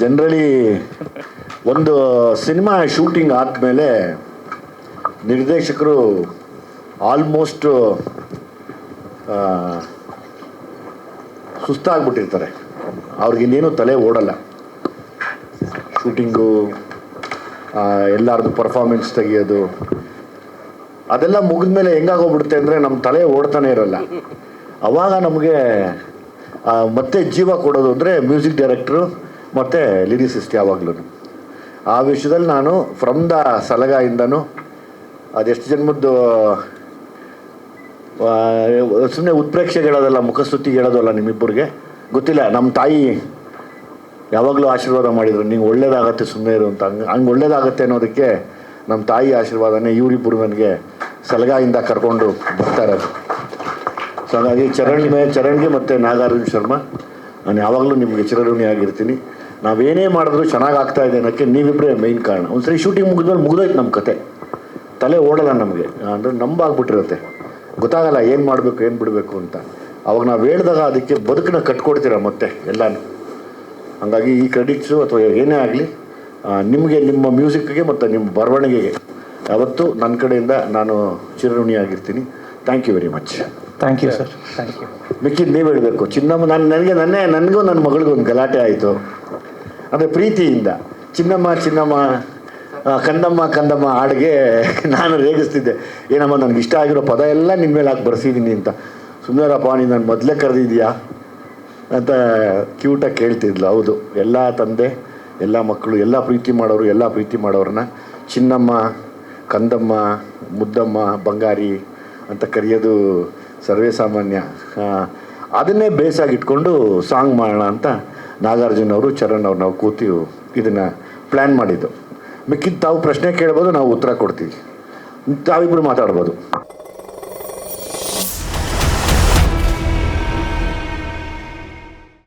Generally ಒಂದು cinema shooting ಆದಮೇಲೆ ನಿರ್ದೇಶಕರು ಆಲ್ಮೋಸ್ಟ್ ಸುಸ್ತಾಗ್ಬಿಟ್ಟಿರ್ತಾರೆ. ಅವ್ರಿಗಿನ್ನೇನು ತಲೆ ಓಡಲ್ಲ. ಶೂಟಿಂಗು, ಎಲ್ಲರದು ಪರ್ಫಾರ್ಮೆನ್ಸ್ ತೆಗಿಯೋದು ಅದೆಲ್ಲ ಮುಗಿದ್ಮೇಲೆ ಹೆಂಗಾಗೋಗ್ಬಿಡುತ್ತೆ ಅಂದರೆ ನಮ್ಮ ತಲೆ ಓಡ್ತಾನೆ ಇರೋಲ್ಲ. ಆವಾಗ ನಮಗೆ ಮತ್ತೆ ಜೀವ ಕೊಡೋದು ಅಂದರೆ ಮ್ಯೂಸಿಕ್ ಡೈರೆಕ್ಟ್ರು ಮತ್ತು ಲಿರಿಸಿಸ್ಟ್. ಯಾವಾಗಲೂ ಆ ವಿಷಯದಲ್ಲಿ ನಾನು ಫ್ರಮ್ ದ ಸಲಗಾಯಿಂದನೂ ಅದೆಷ್ಟು ಜನ್ಮದ್ದು ಸುಮ್ಮನೆ ಉತ್ಪ್ರೇಕ್ಷೆಗೆ ಹೇಳೋದಲ್ಲ, ಮುಖಸ್ತುತಿಗೆ ಹೇಳೋದಲ್ಲ. ನಿಮ್ಮಿಬ್ಬರಿಗೆ ಗೊತ್ತಿಲ್ಲ, ನಮ್ಮ ತಾಯಿ ಯಾವಾಗಲೂ ಆಶೀರ್ವಾದ ಮಾಡಿದರು, ನಿಂಗೆ ಒಳ್ಳೇದಾಗತ್ತೆ ಸುಮ್ಮನೆ ಇರು ಅಂತ. ಹಂಗೆ ಒಳ್ಳೇದಾಗತ್ತೆ ಅನ್ನೋದಕ್ಕೆ ನಮ್ಮ ತಾಯಿ ಆಶೀರ್ವಾದನೇ ಇವರಿಬ್ಬರು ನನಗೆ ಸಲಗಾಯಿಂದ ಕರ್ಕೊಂಡು ಬರ್ತಾ ಇರೋದು. ಸೊ ಹಾಗಾಗಿ ಚರಣ್ಗೆ ಮತ್ತು ನಾಗಾರ್ಜುನ ಶರ್ಮಾ ನಾನು ಯಾವಾಗಲೂ ನಿಮಗೆ ಚಿರಋಣಿ ಆಗಿರ್ತೀನಿ. ನಾವೇನೇ ಮಾಡಿದ್ರು ಚೆನ್ನಾಗಿ ಆಗ್ತಾ ಇದೆ ಅನ್ನೋಕ್ಕೆ ನೀವಿಬ್ಬರೇ ಮೈನ್ ಕಾರಣ. ಒಂದು ಸರಿ ಶೂಟಿಂಗ್ ಮುಗಿದ್ಮೇಲೆ ಮುಗಿದೋಯ್ತು ನಮ್ಮ ಕತೆ. ತಲೆ ಓಡಲ್ಲ ನಮಗೆ, ಅಂದರೆ ನಂಬಾಗ್ಬಿಟ್ಟಿರುತ್ತೆ, ಗೊತ್ತಾಗಲ್ಲ ಏನು ಮಾಡಬೇಕು ಏನು ಬಿಡಬೇಕು ಅಂತ. ಅವಾಗ ನಾವು ಹೇಳಿದಾಗ ಅದಕ್ಕೆ ಬದುಕನ್ನ ಕಟ್ಕೊಡ್ತೀರ ಮತ್ತೆ ಎಲ್ಲನೂ. ಹಾಗಾಗಿ ಈ ಕ್ರೆಡಿಟ್ಸು ಅಥವಾ ಏನೇ ಆಗಲಿ ನಿಮಗೆ, ನಿಮ್ಮ ಮ್ಯೂಸಿಕ್ಗೆ ಮತ್ತು ನಿಮ್ಮ ಬರವಣಿಗೆಗೆ ಯಾವತ್ತೂ ನನ್ನ ಕಡೆಯಿಂದ ನಾನು ಚಿರಋಣಿಯಾಗಿರ್ತೀನಿ. Thank you very much. Thank you sir. Thank you. ಮಿಕ್ಕಿದ್ದು ನೀವು ಹೇಳಬೇಕು. ಚಿನ್ನಮ್ಮ ನನಗೂ ನನ್ನ ಮಗಳಿಗೂ ಒಂದು ಗಲಾಟೆ ಆಯಿತು. ಅಂದರೆ ಪ್ರೀತಿಯಿಂದ ಚಿನ್ನಮ್ಮ ಕಂದಮ್ಮ ಹಾಡಿಗೆ ನಾನು ರೇಗಿಸ್ತಿದ್ದೆ. ಏನಮ್ಮ ನನಗೆ ಇಷ್ಟ ಆಗಿರೋ ಪದ ಎಲ್ಲ ನಿನ್ನ ಮೇಲೆ ಹಾಕಿ ಬರ್ಸಿದ್ದೀನಿ ಅಂತ. ಸುಮ್ಮನೆರಪ್ಪ, ನೀನು ನಾನು ಮೊದಲೇ ಕರೆದಿದ್ಯಾ ಅಂತ ಕ್ಯೂಟಾಗಿ ಕೇಳ್ತಿದ್ಲು. ಹೌದು, ಎಲ್ಲ ತಂದೆ, ಎಲ್ಲ ಮಕ್ಕಳು, ಎಲ್ಲ ಪ್ರೀತಿ ಮಾಡೋರನ್ನ ಚಿನ್ನಮ್ಮ, ಕಂದಮ್ಮ, ಮುದ್ದಮ್ಮ, ಬಂಗಾರಿ ಅಂತ ಕರೆಯೋದು ಸರ್ವೇ ಸಾಮಾನ್ಯ. ಅದನ್ನೇ ಬೇಸಾಗಿಟ್ಕೊಂಡು ಸಾಂಗ್ ಮಾಡೋಣ ಅಂತ ನಾಗಾರ್ಜುನ ಅವರು, ಚರಣ್ ಅವ್ರು ನಾವು ಕೂತು ಇದನ್ನು ಪ್ಲ್ಯಾನ್ ಮಾಡಿದ್ದು. ಮಿಕ್ಕಿದ್ದು ತಾವು ಪ್ರಶ್ನೆ ಕೇಳ್ಬೋದು, ನಾವು ಉತ್ತರ ಕೊಡ್ತೀವಿ, ತಾವಿಬ್ಬರು ಮಾತಾಡ್ಬೋದು.